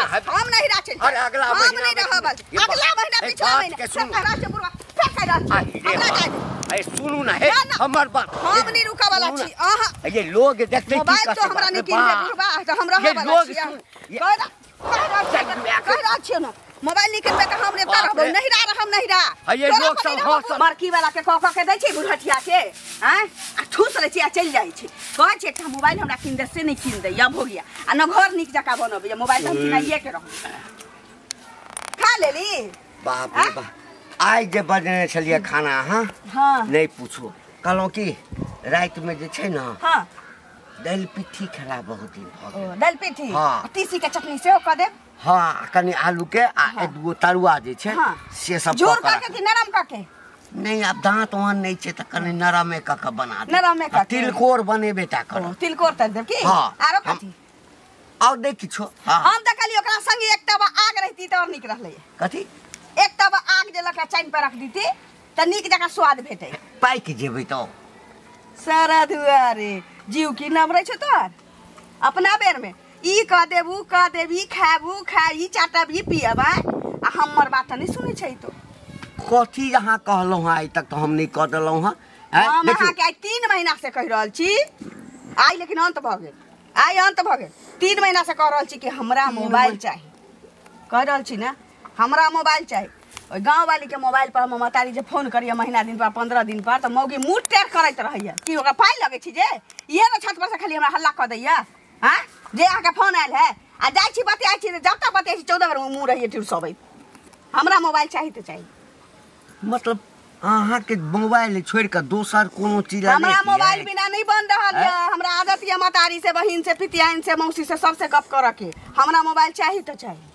हम नहीं राचे अरे अगला महीना हम नहीं रहब अगला महीना पिछला महीना राचे बुरवा फेंक राचे हमरा जाए अरे सुनू ना हे हमर बात हम नहीं रुका वाला छी आहा ये लोग देखते मोबाइल तो हमरा नहीं किन दे बुरवा तो हम रहब वाला छी कह रहा छी ना मोबाइल निकल पे हम ने तार नहीं रहा हम नहीं रहा ये लोग सब हंस मार्की वाला के कह के दै छी बुढ़ठिया के हैं आ ठूस रे छी आ चल जाई छी कह छी एकटा मोबाइल हमरा किन दे से नहीं किन दे अब हो गया आ न घर निक जका बनबे मोबाइल हम किनाइए के रहू खा लेली बाप रे बाप आई जे बजने छलिए खाना हां नहीं पूछो कहलो कि रात में जे छै ना हां दाल पिट्ठी खरा बहुत दिन भ गेल दाल पिट्ठी तीसी के चटनी से क दे हाँ कनी आलू के आ दो तरुआ जे छै से सब जोर के कि नरम के नहीं अब दांत ओहन नहीं छै त कनी नरमे क बना दे नरमे क तिलकोर बनेबे ता कर तिलकोर त देब की आरो कथि और देख किछो हम त कहली ओकरा संग एकटा आग रहती त और निक रहलै कथि एकटा आग जे लका चाइन पर रख दीती त निक जका स्वाद भेटै पाई के जेबै त सारा दुआरे जीव की नाम रह छ तोर अपना बेर में ई क देबू क देबी खाबू खाई चाटबी पियबा आ हमर बात नहीं सुनै छै तो कथि यहाँ कहलौ ह आई तक तो हम नहीं क देलौ ह हम अहाँ के 3 महीना से कह रहल छी आई लेकिन अंत भ गेल आई अंत भ गेल 3 महीना से कह रहल छी कि हमरा मोबाइल चाहिए कह रहल छी ना हमरा मोबाइल चाहिए ओइ गांव वाली के मोबाइल पर हम मतारी जे फोन करिए महीना दिन पर 15 दिन पर त मौगी मुठ टेर करैत रहैया कि ओकरा पाई लगे छी जे ये न छत पर से खाली हमरा हल्ला क दैया हां जे आके फोन आयल है आ जाय छी बतियाई छी जब तक बतियाई छी 14 बार मुंह रहिए टिर सबई हमरा मोबाइल चाहिए त चाहिए मतलब अहाँ के मोबाइल छोड़ के दोसर कोनो चीज नहीं हमरा मोबाइल बिना नहीं बन रहल है हमरा आदत है मतारी से बहिन से पितियाइन से मौसी से सबसे गप कर के हमरा मोबाइल चाहिए त चाहिए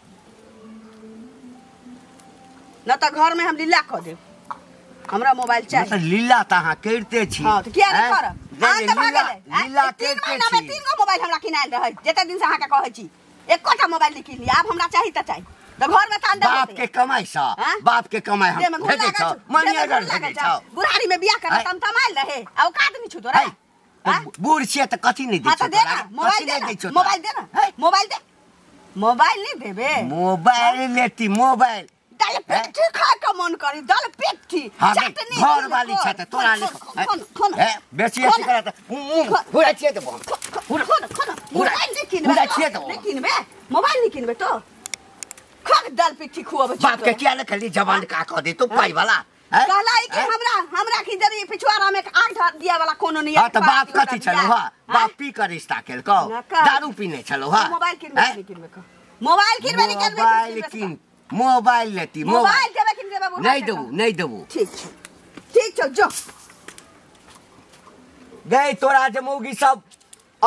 न त घर में हम लीला क देब हमरा मोबाइल चाहिए मतलब लीला त अहाँ करते छी हां त किया नहीं करब हां त भागले लीला करते छी 3 गो मोबाइल हमरा किनाइल रहै जते दिन से अहाँ के कहै छी एकोटा मोबाइल नहीं किन लिया अब हमरा चाहिए त चाहिए त घर में तान दे बाप के कमाई सा बाप के कमाई हम भेजै छ मैनेजर भेजै छ बुढ़ारी में बियाह कर तम तमाइल रहे औकात नहीं छु तोरा बूढ़ छिए त कथि नहीं दै छ मोबाइल दे ना मोबाइल दे ना मोबाइल दे मोबाइल नहीं देबे मोबाइल लेती मोबाइल दाल पेट खा के मन करी दाल पेट चटनी घर वाली छ त तोरा ले बेसी ऐसे करा त पूरा छिए त मोबाइल नहीं किनबे मोबाइल नहीं किनबे तो खा दाल पेट खुआबे बाप के क्या खाली जवान का क दे तो पाई वाला कहलाई कि हमरा की जरी पिछवाड़ा में आठ दिया वाला कोनो नहीं हां त बाप कथि छलो हा बाप पी कर रिश्ता केल को दारू पीने छलो हा मोबाइल किनबे मोबाइल किनबे मोबाइल लेती मोबाइल देबे कि देबे नहीं देबू ठीक छ जो गई तोरा जे मौगी सब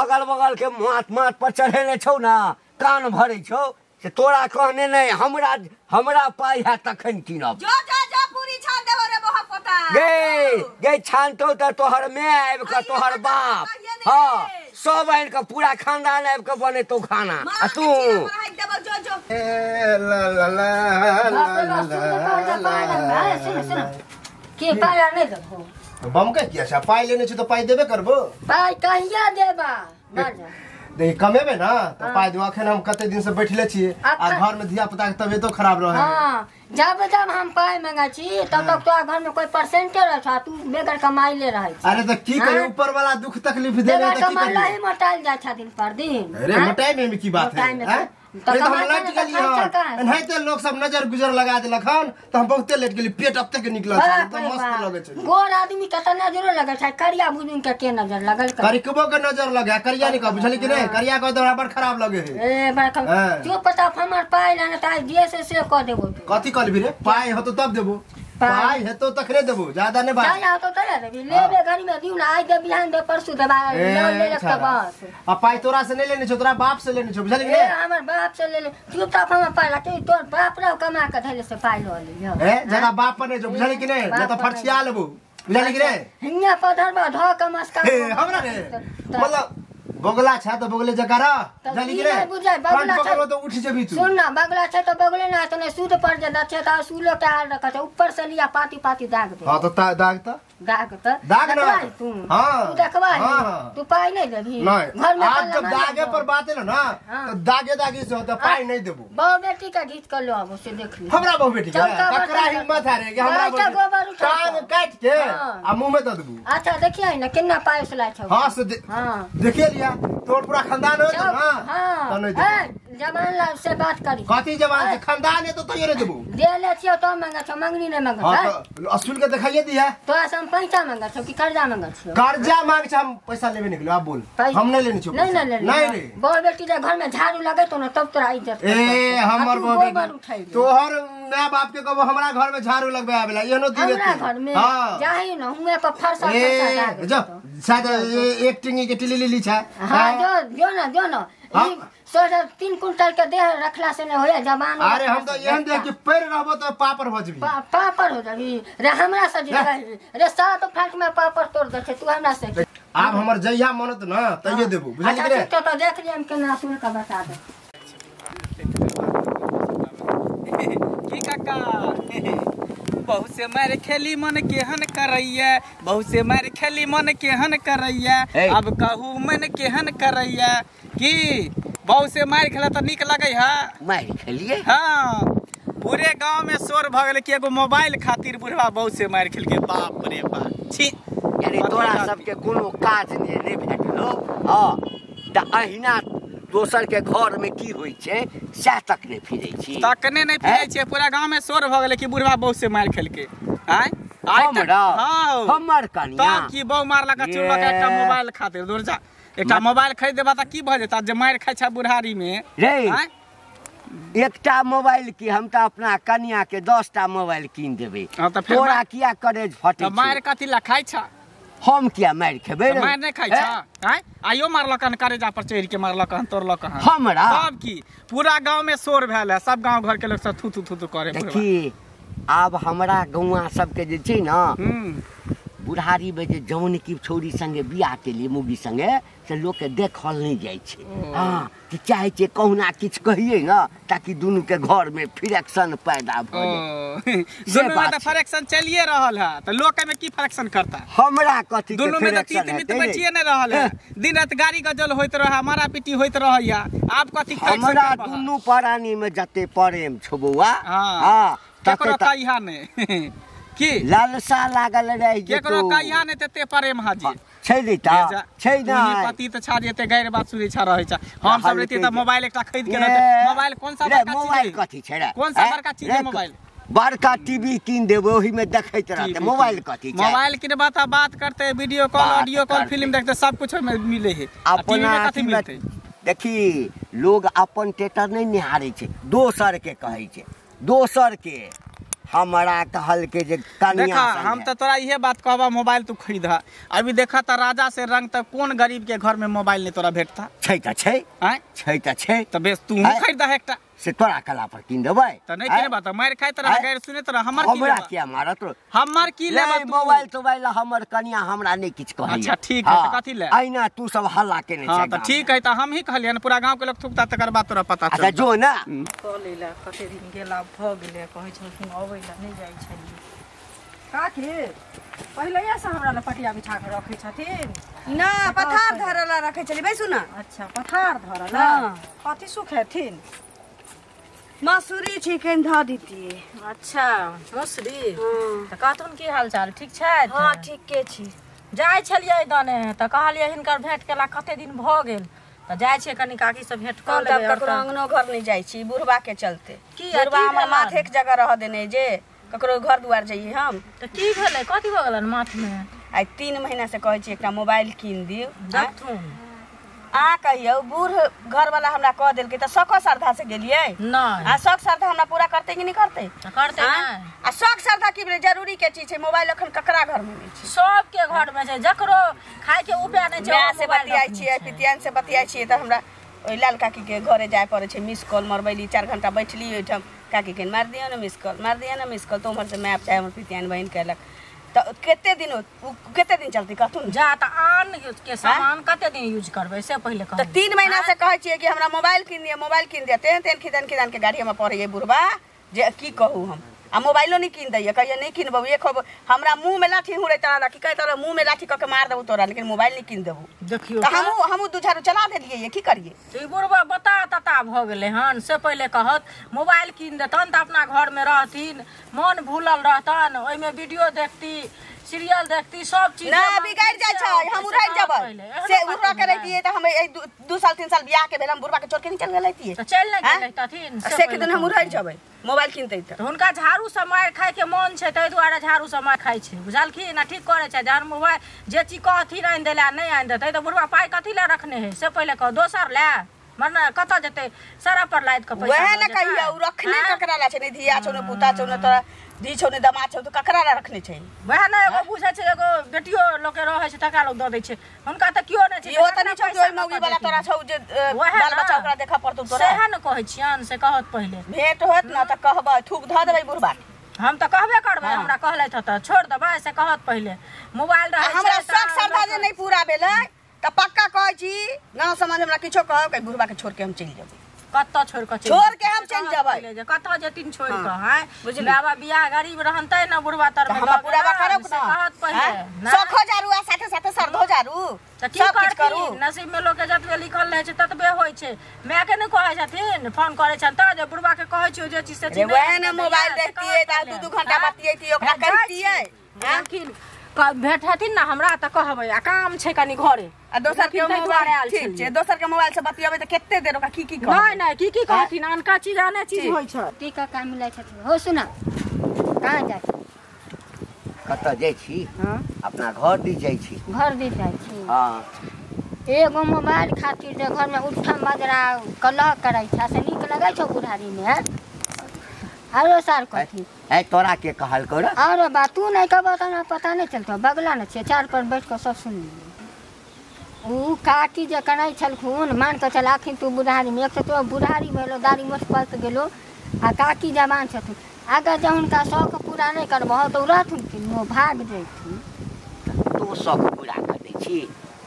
अगल बगल के माथ पर चढ़ेने छौ ना कान भरे छौ से तोरा कहने नहीं हमरा पाई है तखन किनब जो पूरी छान देबो रे बहा पोता गई छानतो त तोहर मैं आब के तोहर बाप हां सब आइन के पूरा खानदान आब के बने तो खाना आ तू के पाया नहीं देबो बम के किया छ पाई लेने छ तो पाई देबे करबो पाई कहिया देबा ना जा नहीं कमेबे ना तो पाई देबो अखन हम कते दिन से बैठले छी आ घर में धिया पुता के तबियतो खराब रहे हां जब हम पाई मांगा छी तब तक तो घर में कोई परसेंटे रह था तू बेगर कमाई ले रहे छी अरे तो की करे ऊपर वाला दुख तकलीफ देबे त की करे कमाई मोटाइल जा छ दिन पर दिन अरे मोटाई में की बात है तो हम लट गेली नहीं तो लोग सब नजर गुजर लगा देलक हन तो हम बहुते लेट गेली पेट अब तक निकलल छ तो मस्त लगे छ गोर आदमी के त नजर लगे छ करिया बुजुन के नजर लगल करिकबो के नजर लगे करिया नहीं का बुझली कि नहीं करिया को तो बड़ खराब लगे है ए बड़ा जो पता हमर पाई लेना त दिए से क देबो कथि करबी रे पाई हो तो तब देबो पाई है तो तखरे देबो ज्यादा नहीं बात जा तो तरे देबी लेबे घरी में दिउ ना आज दे बिहान दे परसु दे लोन ले के बस अब पाई तोरा से नहीं लेने छ तोरा बाप से लेने छ बुझली कि नहीं हमर बाप से ले तू त हम पाई ला तोर बाप रे कमा के धैले से पाई लो ले ए जरा बाप पर नहीं जो बुझली कि नहीं नहीं तो फटसिया लेबो बुझली कि नहीं हिंगा पधर बा ध कमस का हमरा रे मतलब बगला छ त बगले जकार बुझली कि नहीं बुझाई बगला छ तो उठ जेबी तू सुन ना बगला छ तो बगले ना तो सूद पर जे दछे त सूलो के हाल रखा छ ऊपर से लिया पाती दाग दे हां तो दाग त दाग तो दाग ना तू हां तू देखबा तू पाई नहीं देबी घर में आज जब दागे पर बात है ना तो दागे से होता पाई नहीं देबो बहु बेटी का गीत कर लो अब उसे देख ली हमरा बहु बेटी का ककरा हिम्मत हारे कि हमरा टांग काट के आ मुंह में दे देबो अच्छा देखिए ना कितना पाई सुला छ हां से देखिए लिया तोर पूरा खानदान हो ना हां तो नहीं दे जवान लाल से बात करी कथी जवान से खानदान है तो ये नहीं देबो दे ले छियो तो मांगा छ मंगनी नहीं मांगा हां तो असूल के दिखाइए दिया तो हम पैसा मांगा छ कि कर्जा मांगा छ कर्जा मांग छ हम पैसा लेबे निकलो आप बोल हम नहीं लेनी छ नहीं रे बहु बेटी के घर में झाड़ू लगे तो ना तब तोरा इज्जत ए हमर बहु बेटी तोहर मां बाप के कहबो हमरा घर में झाड़ू लगबे आवेला एनो दिले हमरा घर में जाही न हुए पर फरसा फरसा जो शायद एक टिंगी के टिली ली छ हां जो ना सोचा 3 कुंटल के देह रखला से न होया जवान अरे हम तो एहन देख के पैर रहबो तो पापर हो जबी पापर हो जबी रे हमरा से रे सात फाट में पापर तोड़ दे तू हमरा से आप हमर जइया मनत न तइए देबो बुझलिए रे तो देख लियम के ना सुन का बता दे की काका बहुत से मारे खेली मन केहन करैया बहुत से मारे खेली मन केहन करैया अब कहू मन केहन करैया की बहुत से मार खेला तो निक लगे है मार खेलिए हाँ पूरे गांव में शोर भ गेल कि एगो मोबाइल खातिर बुढ़वा बहुत से मार खेल के बाप रे बाप छी यानी तोरा सबके कोनो काज नहीं भेटलो हां त अहिना दोसर के घर में की होई छे से तकने फिरै छी तकने नहीं फिरै छे पूरा गांव में शोर भ गेल कि बुढ़वा बहुत से मार खेल के आय हमर कनिया तो की बहु मारला का चुल्ला के एकटा मोबाइल खातिर दूर जा एकटा मोबाइल खरीद देबा त की भ जेता जे मार खाइ छ बुढ़ारी में रे एकटा मोबाइल की हम त अपना कनिया के 10टा मोबाइल कीन देबे तोरा किया करेज फटे त मार कथि ला खाइ छ हम किया मार खेबे मार नहीं खाइ छ हैं आइयो मारलकन करेजा पर चढ़ के मारलकन तोड़लकन हमरा सब की पूरा गांव में शोर भेल है सब गांव घर के लोग सब थू थू थू करे देखी अब हमरा गौवा सब के जे छै ना बुढ़ारी में जे जौन की छोरी संगे बियाह के लिए मुगी संगे से लोग के देखल नहीं जाय छे हां कि चाहे छे कहूना किछ कहिए ना ताकि दोनों के घर में फ्रिक्शन पैदा भ जाए दोनों में त फ्रिक्शन चलिए रहल है त लोग में की फ्रिक्शन करता हमरा कथि के दोनों में त तीत मित बचिए नहीं रहल है दिन रात गाड़ी गजल होइत रहा मारा पीटी होइत रहया आप कथि हमरा दोनों प्राणी में जते प्रेम छबुआ हां तकरो कहिया नहीं की लालसा लागल रह जे केकरो कहिया ने तते प्रेम हाजी छै दैता छै ना पति त छा जेते गैर बात सुनै छ रहै छ हम सब रहते त मोबाइल एकटा खरीद के रहते मोबाइल कौन सा बड़का चीज मोबाइल कथि छै रे कौन सा बड़का चीज है मोबाइल बड़का टीवी कीन देबो ओही में देखैत रहते मोबाइल कथि छै मोबाइल के बात करते video call audio call film देखते सब कुछ में मिले है टीवी में कथि मिलते देखी लोग अपन टेटर नहीं निहारे छै दोसर के कहै छै दोसर के हमारा कहल के जे कन्या देखा हम तो तोरा इहे बात कहबा मोबाइल तू खरीद अभी देखा त राजा से रंग त कौन गरीब के घर में मोबाइल नहीं तोरा भेटता छै त छै त बेस तू खरीद एकटा से तोरा कला पर किन देबै त नहीं किने बात मार खाइ तोरा गैर सुने तोरा हमरा क्या मारत हमर की लेबा मोबाइल हमर कन्या हमरा नहीं किछ कहै अच्छा ठीक है त कथि ले आइना तू सब हल्ला केने छै त ठीक है त हम ही कहलियन पूरा गांव के लोग थुकता तकर बाद तोरा पता चल अच्छा जो ना क लेला कते दिन गेला भ गेले कहै छथिन अबै ला नहीं जाय छै काकी पहिले से हमरा ल पटिया बिछा के रखै छथिन ना पथार धरला रखै छली बैसु ना अच्छा पथार धरला कथि सुखेथिन मसूरी चिकन ध दीती अच्छा मसूरी त कहतुन की हाल चाल ठीक छै हां ठीक के छी जाय छलियै दने त कहलियै हिनकर भेंट केला कते दिन भ गेल त जाय छै कनी काकी से भेंट क लेबै ककरो अंगनो घर नहीं जाय छी बुढ़वा के चलते बुढ़वा हमर माथे के जगह रह देने जे ककरो घर दुआर जाइए हम त की भेलै कथि भ गेलन माथ में आई 3 महीना से कहै छी एकटा मोबाइल कीन दियौ देखथुन आ कहियो बूढ़ घर वाला हमरा कह देल के त शौक श्रद्धा से गेलिए नहीं आ शौक श्रद्धा हमरा पूरा करते कि नहीं करते करते नहीं आ शौक श्रद्धा की जरूरी के चीज है मोबाइल अखन ककरा घर में नहीं छै सब के घर में छै जकरो खाए के उपाय नहीं छै मैं से बतियाई छियै पितियान से बतियाई छियै त हमरा ओइ लाल काकी के घरे जाय पड़े छै मिस कॉल मरबैली 4 घंटा बैठली ओइठम काकी के मार दियो ना मिस कॉल तो हमर से मैप चाहे हमर पितियान बहन कहलक त केते दिन चलती कहथुन जा त आन के सामान कते दिन यूज करबै से पहिले कह त 3 महीना से कहै छियै कि हमरा मोबाइल किन दिया तेन खिदन के गाड़ी में पड़े बुढ़वा जे की कहू हम आ मोबाइलो नहीं कीन दैया कहिया नहीं कीनबू एक हमरा मुंह में लाठी हुड़े तोरा कि कहे तोरा मुंह में लाठी क के मार देबू तोरा लेकिन मोबाइल नहीं कीन देबू देखियो तो हमहू दू झाड़ू चला देलिए की करिए ई बुढ़वा बता तता भ गेले हन से पहले कहत मोबाइल कीन देतन त अपना घर में रहतीन मन भूलल रहतन ओइ में वीडियो देखती सीरियल देखती सब चीज ना बिगाड़ जाय छै हम उड़ै जबै से उड़ा के रहितिए त हम 2 साल 3 साल बियाह के भेल हम बुढ़वा के छोड़ के निकल गेलैतिए त चल नै गेलैतथिन से के दिन हम उड़ै जबै मोबाइल किनतै त हुनका झाड़ू से मार खाय के मन छै तै दुआरे झाड़ू से मार खाय छै बुझलखिन ना ठीक करे छै जहन मोबाइल जे चीज कहथिन आनि देला नै आनि देतै त बुढ़वा पाइ कथि ला रखने है से पहले कह दोसर ला मरना कत जते सारा पर लाद के पैसा वह न कहिया उ रखने ककरा ला छै नै धिया छौ न पुता छौ न तोरा धी छौ न दमाद छौ त ककरा ला रखने छै वह न एगो बुझै छै एगो बेटियो लोग के रहै छै टका लोग द दै छै हुनका त कियो नै छै इहो त नै छौ कि ओइ मौगी वाला तोरा छौ जे बाल बच्चा ओकरा देखा पड़तौ तोरा सेहा न कहै छियन से कहत पहिले भेट होत न त कहबै थूक ध देबै बुढ़बा हम त कहबे करबै हमरा कहलैथ त छोड़ देबै से कहत पहिले मोबाइल रहै छै हमरा शौक श्रद्धा जे नै पूरा भेलै त पक्का कहै छी गांव समाज हमरा किछो कहब के बुढ़बा के छोड़ के हम चलि जेबै कत छोड़ के हम चल जबै कत जतिन छोड़ के हैं बाबा बियाह गरीब रहनतै न बुढ़वा तर में हम पूरा करब न कहत पहिले सखो जारू आ साथे साथे सरधो जारू त की करू नसीब में लोग के जतबे लिखल रहै छै ततबे होय छै मैं के नै कहै छथिन फोन करै छन त जे बुढ़वा के कहै छियो जे चीज से चीज वह न मोबाइल देखतिए त 2 घंटा बतियैती ओकरा कहतिए लेकिन भेट हथिन ना हमरा त कहबै आ काम छै कनी घरे आ दोसर के मोबाइल ठीक छै दोसर के मोबाइल से बतियबै त केते देर ओकरा की कहबै नै नै की कहथिन अनका चीज आने चीज होय छै टीका का मिलै छथिन हो सुना कहाँ जाइ छी कत जाइ छी अपना घर दी जाइ छी घर दी जाइ छी हाँ एगो मोबाइल खातिर जे घर में उठम बजरा कलह करै छै से नीक लगै छौ बुढ़ारी में आरो सार कथी है तोरा के कहल कर और बात तू नहीं कहबो त पता नहीं चलतो बगला न छे चार पर बैठ के सब सुन ली ऊ काकी जे करै छलखुन मान के चल आखिन तू बुढ़ारी में एक तो बुढ़ारी भेलो दाढ़ी मोछ पलट गेलो आ काकी जवान छथुन आगे जे हुनका शौक पूरा नहीं करबो तो रहथुन कि वो भाग जैथुन तू शौक पूरा कर दै छी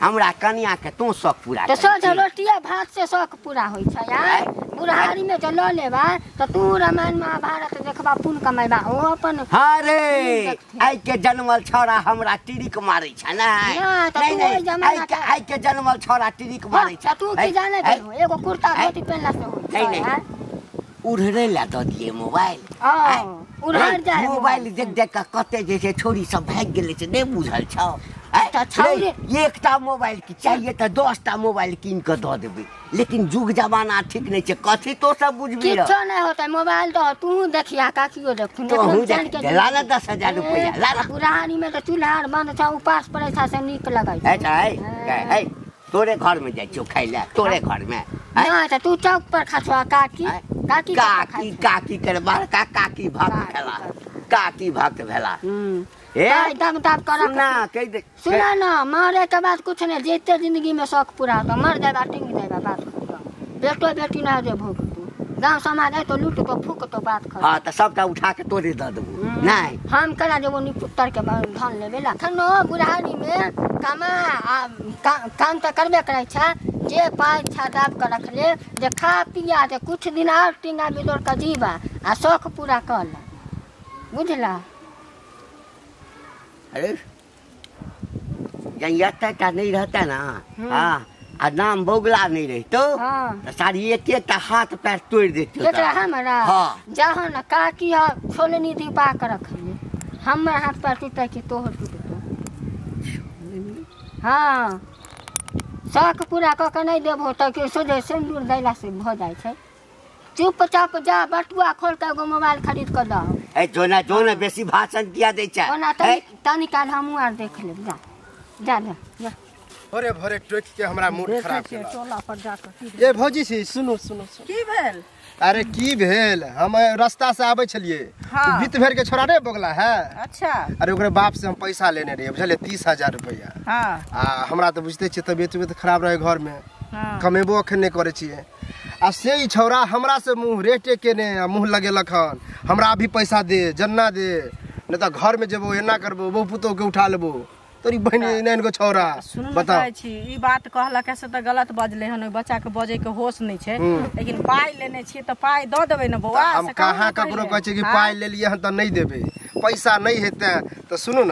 हमरा कन्या के तू शौक पूरा तो सोच रोटिया भात से शौक पूरा होय छै यार बुढ़ारी में जो ल लेबा तो तू रामायण महाभारत देखबा पुन कमाइबा ओ अपन अरे आई के जन्मल छोरा हमरा टिरिक मारै छ नहीं आई के जन्मल छोरा टिरिक मारै छ तू की जाने एगो कुर्ता धोती पहनला से होय छै उड़रे ला द दिए मोबाइल उड़र जाए मोबाइल देख देख के कते जे छै छोरी सब भाग गेले छै नहीं बुझल छौ एकटा मोबाइल की चाहिए तो 10टा मोबाइल कीन के द देबे लेकिन जुग जमाना ठीक नहीं छै कथि तो सब बुझबी किछो नहीं होता मोबाइल तो तू देखिया काकियो देखथुन तो जान के लाला 10,000 रुपया लाला बुढ़ारी में तो चूल्हा बंद छ उपास पड़े था से नीक लगै है तोरे घर में जाय छौ खाइ ले तोरे घर में नहीं तो तू चौक पर खाछवा काकी काकी काकी काकी कर बड़का काकी भक्त भेला काकी भक्त भेला दम दाब कर ना कह दे सुना ना मारे के बाद कुछ नहीं जीते जिंदगी में शौक पूरा होता मर जाएगा टिंग जाएगा बात बेटो बेटी ना जे भोग गांव समाज है तो लूट तो फूक तो बात कर हां तो सबटा उठा के तोरे द देबो नहीं हम करा देबो निपुत्तर के धन लेबे ला खनो बुढ़ारी में कमा काम तो करबे करे छ जे पाई छा दाब के रख ले जे खा पिया जे कुछ दिन और टिंगा बिदोर का जीवा आ शौक पूरा कर ले बुझला अरे जंयता का नहीं रहता ना हाँ आ नाम बोगला नहीं रही तो सारी एक हाथ पैर तोड़ देते हमारा जहाँ न काकी छोलनी दीपा कर रख ले हमारे हाथ पैर टूटे कि तोहर टूटतो हाँ शौक पूरा क के नहीं देबो तो कि सोझे सिंदूर दैला से भ जाय छै चुपचाप जा बटुआ खोल के एगो मोबाइल खरीद के दो ए जोना जोना बेसी भाषण किया दे छै ओना तनी काल हमहू आर देख लेब जा जा जा भोरे भोरे टोक के हमरा मूड खराब केला टोला पर जाकर ए भौजी छी सुनो सुनो की भेल अरे की भेल हम रास्ता से आबै छलिए बीत भर के छोरा रे बगला है अच्छा अरे ओकरे बाप से हम पैसा लेने रहिए बुझले 30,000 रुपया हां आ हमरा तो बुझते छी तबियत खराब रहे घर में कमेबो अखन नहीं करे छिए आ से ई छौरा हमरा से मुंह रेटे के ने मुंह लगेलक हन हमरा अभी पैसा दे जन्ना दे नहीं तो घर में जेबो एना करबो बहु पुतो के उठा लेबो तोरी बहन नैन को छौरा सुन बताओ कहै छी ई बात कहला कैसे त गलत बजले हन बच्चा के बजे के होश नहीं छै लेकिन पाई लेने छी त पाई द देबै न बौआ हम कहाँ ककरो कहै छी कि पाई लेलिए हन त नहीं देबे पैसा नहीं हेते त सुनू न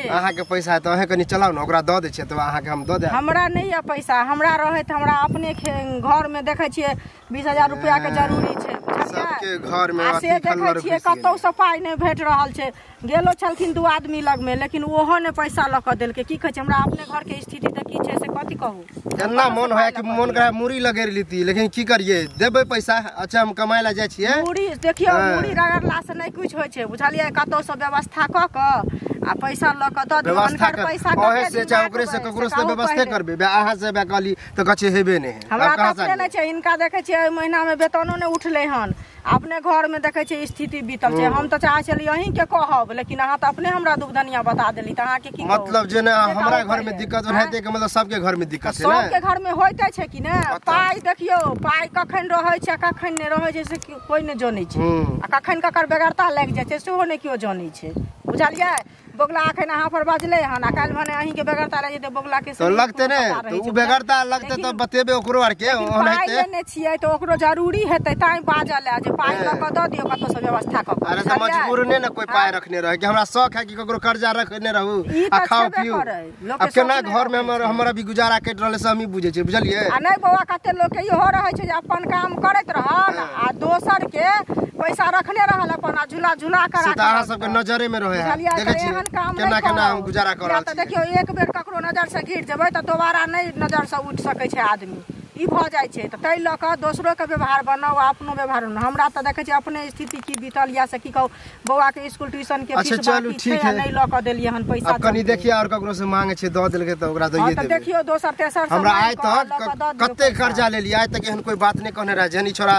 अहाँ के पैसा है त अहे कनी चलाउ न ओकरा द दे छियै त अहाँ के हम द दे हमरा नहीं है पैसा हमरा रहे त हमरा अपने घर में देखे छियै 20,000 रुपया के जरूरी छै सबके घर में से देखे छियै कतौ से पाई नहीं भेट रहल छै गेलो छलखिन 2 आदमी लग में लेकिन ओहो ने पैसा ल क देलके की कहै छै हमरा अपने घर के स्थिति त की छै से कथि कहू केना मन होय कि मन करे मुड़ी लगे लीती लेकिन की करिए देबे पैसा अच्छा हम कमाय ला जाय छियै मुड़ी देखियो मुड़ी रगड़ला से नहीं कुछ होय छै बुझलियै कतौ से व्यवस्था क क आ पैसा ल क द व्यवस्था पैसा ओहे से चाहे ओकरे से ककरो से व्यवस्था करबे अहाँ से बे कहली त कछे हेबे नहीं हमरा त नहीं छै इनका देखे छियै महीना में वेतनो ने उठले हन अपने घर में देखे छियै स्थिति बीतल छै हम त चाहे छली अहीं के कहब लेकिन अहाँ त अपने हमरा दुख धनिया बता देली त अहाँ के की मतलब जे ने हमरा घर में दिक्कत रहते के मतलब सबके घर में दिक्कत है ना सबके घर में होइते छै कि ने पाई देखियो पाई कखन रहै छै कखन नहीं रहै छै से कोई नहीं जानै छै आ कखन ककर बेगरता लागि जाइ छै सेहो नहीं कियो जानै छै बुझलियै बोगला अखन अहाँ पर बाजले हन आ काल भने अहीं के बेगरता लागि जेते बोगला के तो लगते ने तो उ बेगरता लगते त बतेबे ओकरो आर के ओनाइते लेने छियै त ओकरो जरूरी हेतै ताई बाजल है जे पाई ल क द दियो कतो से व्यवस्था क अरे त मजबूर ने कोई पाई रखने रहे कि हमरा शौक है कि ककरो कर्जा रखने रहू आ खाओ पियो अब केना घर में हमरा भी गुजारा कट रहले से हम ही बुझे छै बुझलिए आ नहीं बौआ कते लोग के इहो रहे छै जे अपन काम करैत रहल आ दोसर के पैसा रखने रहल अपन आ झूला झूला कर से अहाँ सब के नजरे में रहे है देखे छी केना केना हम गुजारा कर रहल छी त देखियो एक बेर ककरो नजर से गिर जेबै त दोबारा नहीं नजर से उठ सकै छै आदमी ई भ जाय छै त तै ल क दोसरो के व्यवहार बनाओ अपनो व्यवहार हमरा त देखे छी अपने स्थिति की बीतल या से की कहू बौआ के स्कूल ट्यूशन के फीस बाकी छै नहीं ल क देलिए हन पैसा अब कनी देखिए और ककरो से मांगे छै द देलके त ओकरा दइए देबे त देखियो दोसर तेसर से हमरा आइ तक कते कर्जा लेलिए आइ तक एहन कोई बात नहीं कहने रहे जनी छोरा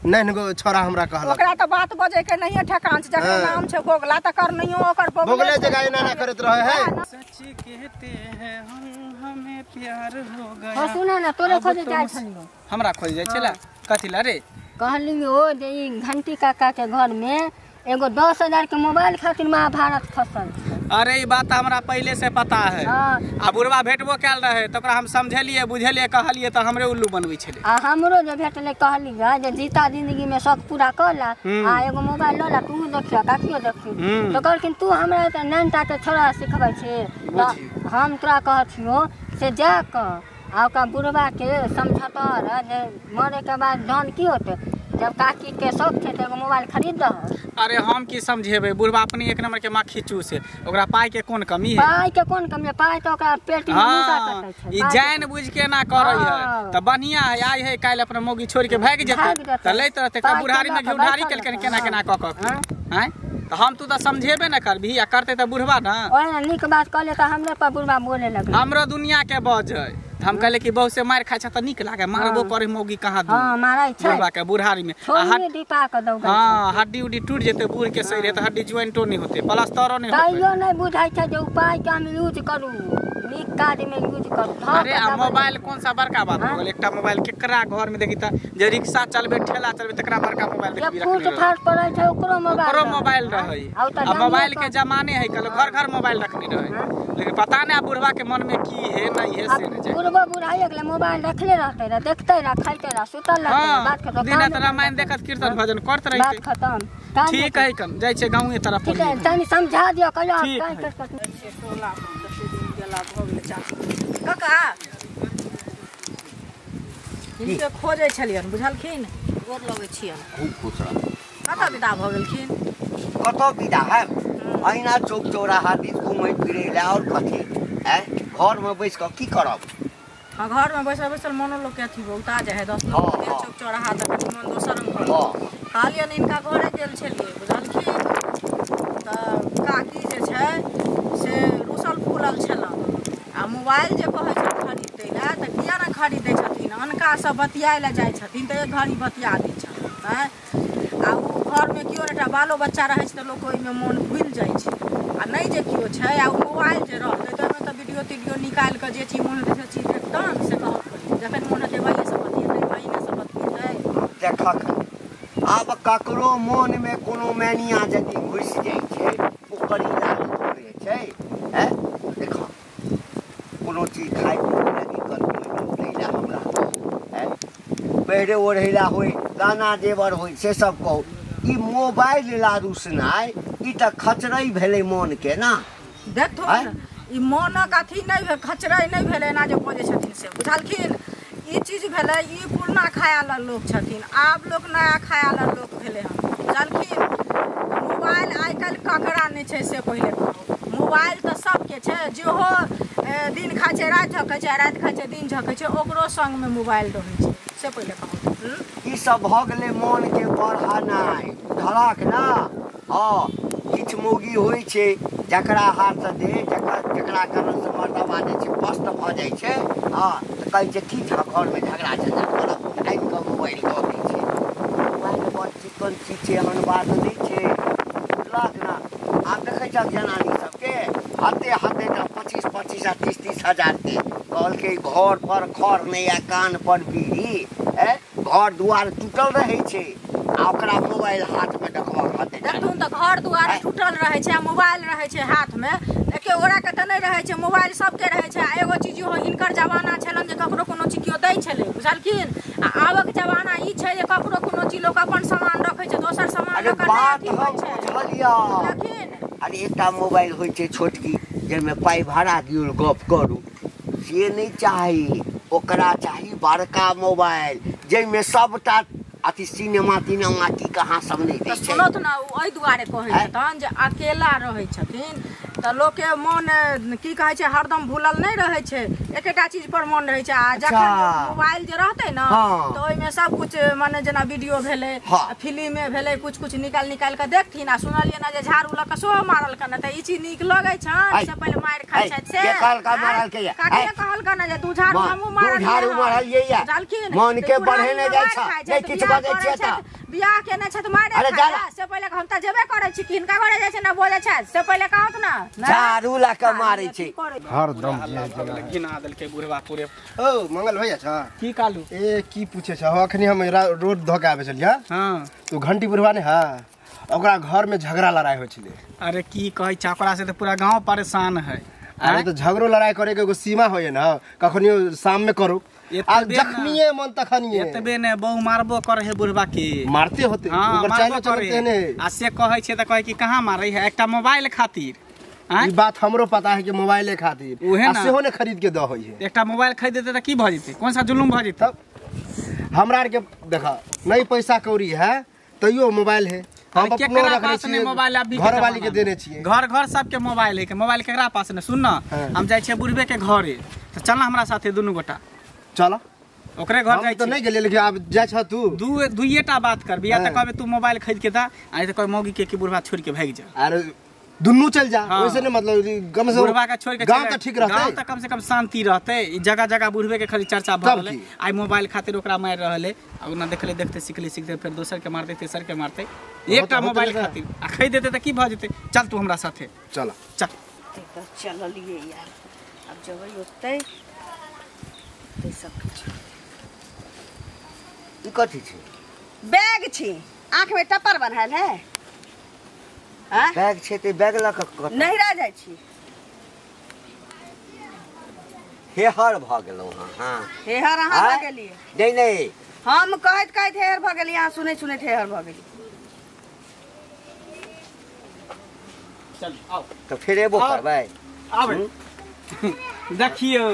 नहीं गो छोरा हमरा कहला ओकरा त बात बजे के नहीं ठेकान छै जकर नाम छै बोगला त कर नहीं ओकर बोगले जगह ना करत रहे है सच कहते हैं हम हमें प्यार हो गया हो सुना ना तोरे खोजे जाय छलियो हमरा खोज जाय छला कथि ला रे कहलियो जे ई घंटी काका के घर में एगो 10,000 के मोबाइल खातिर महाभारत फसल अरे ई बात हमरा पहले से पता है आ बुढ़वा भेटबो कैल रहे त ओकरा हम समझलिए बुझलिए कहलिए त हमरे उल्लू बनबै छले आ हमरो जे भेटले कहलिए जे जीता जिंदगी में शौक पूरा करला आ एगो मोबाइल लला तू देखियो काकियो देखियो तो कहलखिन तू हमरा त नैनता के छोरा सिखबै छे हम तोरा कहथियो से जा क आ का बुढ़वा के समझता रह जे मरे के बाद धन की होते जब काकी के शौक थे तो मोबाइल खरीद दह अरे हम की समझेबे बुढ़वा अपनी एक नंबर के माखी चूस है ओकरा पाई के कोन कमी है पाई के कोन कमी है पाई तो ओकरा पेट में मुसा कटै छै ई जान बुझ के ना करै है त बढ़िया है आई है काल अपना मोगी छोड़ के भाग जेते त लैत रहते का बुढ़ारी में घुढ़ारी केलकन केना केना क हैं त हम तू त समझेबे ना करबी आ करते त बुढ़वा ना ओए निक बात कहले त हमरे पर बुढ़वा बोले लगे हमरो दुनिया के बज है हम कहले कि बहुत से मार खाय छ त निक लागे मारबो करे मोगी कहां दू हां मारै छै बुढ़वा के बुढ़ारी में छोड़ी दीपा के दौ हां हड्डी उड्डी टूट जेते बूढ़ के सही रहते हड्डी ज्वाइंटो नहीं होते प्लास्टरो नहीं होते तइयो नहीं बुझाई छै जे उपाय के हम यूज करू निक काज में यूज करू अरे आ मोबाइल कौन सा बड़का बात हो गेल एकटा मोबाइल केकरा घर में देखी त जे रिक्शा चलबे ठेला चलबे तकरा बड़का मोबाइल देखबी फूट फाट पड़ै छै ओकरो मोबाइल रहै आ मोबाइल के जमाने है कल घर घर मोबाइल रखने रहे लेकिन पता नहीं बुढ़वा के मन में की है नहीं है से नहीं बुढ़वा बुढ़ाई अगले मोबाइल रखले रहते रे देखते रे खाइते रे सुतल रहते बात खत्म दिन रात रामायण देखत कीर्तन भजन करत रहते बात खत्म ठीक है कम जाय छै गांव तरफ ठीक है तनी समझा दियो कहियो टोला गेला भ गेल काका इनके खोजे छलियन बुझलखिन गोर लगै छियन खूब खुश रह कतऽ विदा भ गेलखिन कतऽ विदा है अहिना चौक चौराहा दिस घूमै फिरै ले और कथी है घर में बैस के की करब हां घर में बैसल बैसल मनो लोग के अथी बहुता जे है 10 मिनट चौक चौराहा तक मन दोसर रंग कहलियन इनका घरे गेल छलिए बुझलखिन त काकी जे छै से रुसल फूलल छला आ मोबाइल जे कहै छै खरीदै ला त किया न खरीदै छथिन अनका सब बतियाय ला जाइ छथिन त एक घड़ी बतिया दै छथिन हैं आ उ घर में कियो एकटा बालो बच्चा रहै छै त लोक ओइ में मन भूल जाइ छै आ नहीं जे कियो छै आ मोबाइल जे रहतै त ओइमे त वीडियो तीडियो निकाल के जे चीज मन हेतै से चीज देखतन से कहत करी जखन मन हेतै भाइये से बतियेतै बहिने से बतियेतै देखक आब ककरो मन में कोनो मैनिया यदि घुस जाइ छै ओकर इलाज होय छै हैं देखो पहिरे ओढ़ैला होय गाना जेवर होय से सब कहू ई मोबाइल लारूसनाइ ई तऽ खचरै भेलै मोन के ना देखो ई मोनक अथी नहीं खचरै नहीं भेलै ना जे बजै छथिन से बुझलखिन ई चीज भेलै ई पुरना खायाला लोग छथिन आब लोग नया खायाला लोग भेलै हन बुझलखिन मोबाइल आइ काल्हि ककरा नहि छै से पहिले कहू मोबाइल तऽ सबके छै जेहो दिन खाइ छै राति झकै छै राति खाइ छै दिन झकै छै ओकरो संगमे मोबाइल रहै छै से पहिले कहू ई सब भऽ गेलै मोन के बढ़ानाइ धड़क ना हाँ किछु मौगी होइ छै जकरा हाथसँ दे जकरा कारणसँ मर्दबा जे छै पस्त भऽ जाइ छै हाँ तऽ कहै छै की घरमे झगड़ा झंझट करब आबि कऽ मोबाइल दऽ दै छै मोबाइल बड़ चिकन चीज छै एहन बात नहि छै बुझलक ने आब देखै छहक जनानी सबके हाथे 25 आ 30 हजार के कहलकै घर पर खर नहि आ कान पर बीड़ी घर दुआर टूटल रहै छै आ ओकरा मोबाइल हाथमे देखबऽ खातिर देखथुन तऽ घर दुआरे टूटल रहै छै आ मोबाइल रहै छै हाथमे एके गोराके तऽ नहि रहै छै मोबाइल सबके रहै छै आ एगो चीज हिनकर जमाना छलनि जे ककरो कोनो चीज केओ दै छलै बुझलखिन आ आबक जमाना ई छै जे ककरो कोनो चीज लोक अपन सामान रखै छै दोसर सामान बात हम बुझलियै अरे एकटा मोबाइल होइ छै छोटकी जाहिमे पाइ भाड़ा दियौ गप करू से नहि चाही ओकरा चाही बड़का मोबाइल जाहिमे सबटा अथी सिनेमा की कहाँ सब नहीं दै छै सुनत ना ओहि दुआरे कहै छथिन जे अकेला रहै छथिन तऽ लोकके मोन की कहै छै हरदम भूलल नहि रहै छै एकेटा चीज पर मोन रहै छै आ जखन मोबाइल जे रहतै ने तऽ ओहिमे सब कुछ माने जेना वीडियो भेलै फिल्मे भेलै कुछ निकाल कऽ देखथिन आ सुनलियै ना जे झाड़ू लऽ कऽ सेहो मारल कन तऽ ई चीज नीक लगै छनि से पहिले मारि खाइ छथि से कहलक ना जे दू झाड़ू हमहूँ मारलियै मन के बढ़ेने जाइ छै किछु बजै छियै तऽ बियाह केने छै तऽ मारे से पहिले हम तऽ जेबे करै छी किनका घरे जाइ छै ना बोलै छै से पहिले कहत ना झाड़ू ला के मारै छै हरदम गिना देलकै बुढ़वा पूरे ओ मंगल भैया छ की कालू ए की पूछे छ अखनी हम रोड धो के आबे छलिया हां तो घंटी बुढ़वा ने हां ओकरा घर में झगड़ा लड़ाई होइ छले अरे की कहै छै ओकरा से तऽ पूरा गांव परेशान है अरे तो झगड़ो लड़ाई करे के एगो सीमा होय ना कखनियो शाम में करू आ जखनिए मन तखनिए एतबे ने बहु मारबो करे है बुढ़वा के मारते होते ऊपर चाइना चलते ने आ से कहै छै त कहै कि कहां मारै है एकटा मोबाइल खातिर ई बात हमरो पता है कि मोबाइले खातिर आ सेहो ने खरीद के द होय है एकटा मोबाइल खरीद देते त की भ जेते कोन सा जुलुम भ जेते हमरा आर के देखा नहीं पैसा कौड़ी है तइयो मोबाइल है हम अपनो रखले छी मोबाइल अभी घर वाली के देने छी घर सबके मोबाइल है के मोबाइल केकरा पास ने सुन न हम जाय छै बुढ़बे के घरे त चल हमरा साथे दुनु गोटा चल ओकरे घर जाय तो नहीं गेले लेकिन अब जाय छ तू दुइएटा बात कर बिया त कहबे तू मोबाइल खरीद के दा आ त कोई मौगी के कि बुढ़वा छोड़ के भाग जा अरे दुन्नु चल जा वैसे नहीं मतलब कम से बुढ़वा का छोड़ के गांव त ठीक रहते गांव त कम से कम शांति रहते ई जगह जगह बुढ़वे के खाली चर्चा भ गेलै आई मोबाइल खातिर ओकरा मार रहले आ ना देखले देखते सीखते फिर दोसर के मारते तेसर के मारते एकटा मोबाइल खातिर आ खरीद देते त की भ जेते चल तू हमरा साथे चल चललिए यार अब जबै ओतै ते सब ई कथि छै बैग छी आंख में टपर बनल है हां बैग छै ते बैग ल क नहीं रह जाय छी हेहर भ गेलौ हां हेहर अहाँ भ गेलिए नहीं हम कहत हेहर भ गेलिए अहाँ सुनै हेहर भ गेलिए चल आओ तो फिर एबो करबै आबे देखियो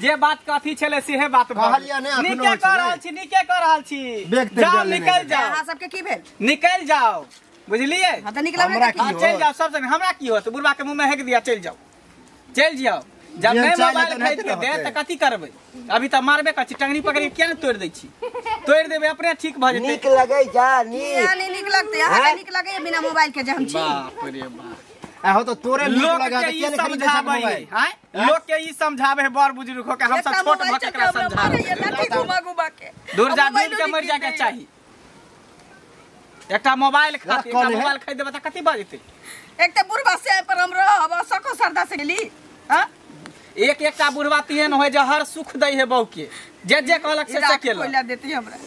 जे बात कथी छले सेहे बात कहलिया ने निके कर रहल छी जाओ निकल जाओ अहाँ सबके की भेल निकल जाओ बुझलिए हां त निकल हमरा की चल जाओ सब जन हमरा की होत बुढ़वा के मुंह में हेक दिया चल जाओ जब मैं मोबाइल खरीद के दे त कथी करबै अभी त मारबे कर छी टंगनी पकड़ के किया न तोड़ दै छी तोड़ देबे अपने ठीक भ जेतै नीक लगै जा नीक लगतै अहाँ नीक लगै बिना मोबाइल के जे हम छी बाप रे बाप आ तो तोरे नीक लगा त के समझाबै हैं लोग के ई समझावे है बड़ बुजुर्ग हो के हम सब छोट भ के एकरा समझाबै दूर जा दूर के मर जाके चाहिए एकटा मोबाइल खातिर मोबाइल खरीद देबे त कथि भ जेतै एक त बुढ़वा से पर हम रहब सको सरदा से गेली हां एकटा बुढ़वा तिहन होय जे हर सुख दै है बहु के जे कहलक से केलक कोइला देती हमरा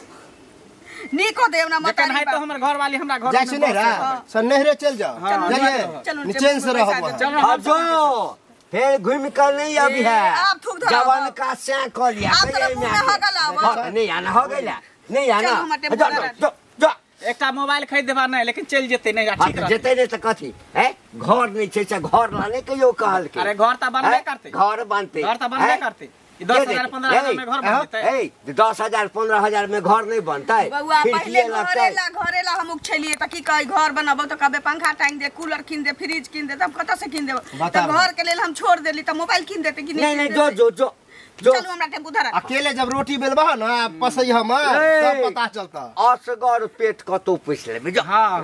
नीको देव ना मत है तो हमर घर वाली हमरा घर जाय छै नहीं रा सन नहरे चल जाओ चलिए नीचे से रहो अब जो फिर घूम कर नहीं अभी है आप थूक धरा जवान का से कर लिया आप तो मुंह में हगल आवा। नहीं आना हो गया नहीं आना चल, हम टेम्पू धरा। जो एक मोबाइल खरीद देबा नहीं लेकिन चल जेते नहीं ठीक रहते। जेते नहीं तो कथी है घर नहीं छै से घर लाने के यो कहल के अरे घर ता बनबे करते घर बनते घर ता बनबे करते 10,000 15,000 में घर बन जेते 10,000 15,000 में घर नहीं बनता बउआ पहले घरेला हम उछलिए त की कही घर बनाबो त कबे पंखा टांग दे कूलर किन दे फ्रिज किन दे तब कत से किन देबो त घर के लेल हम छोड़ देली त मोबाइल किन देते कि नहीं नहीं जो चलो हमरा टेम्पू धरा। अकेले जब रोटी बेलबा ना पसई हम तब पता चलता असगर पेट कतो पुछ लेबे जो हां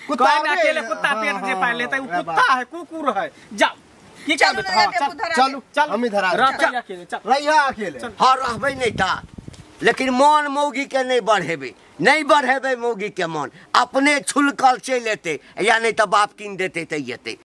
कुत्ता अकेले कुत्ता पेट जे पाल लेता वो कुत्ता है कुकुर है जाओ की चलो करबे ना हां टेम्पू धरा। चलू चल हम धरा रह अकेले चल रहिया अकेले हाँ रहबे नहीं था लेकिन मन मौगी के नहीं बढ़ेबे मौगी के मन अपने छुलकल चल एते या नहीं तो बाप किन देते तो येते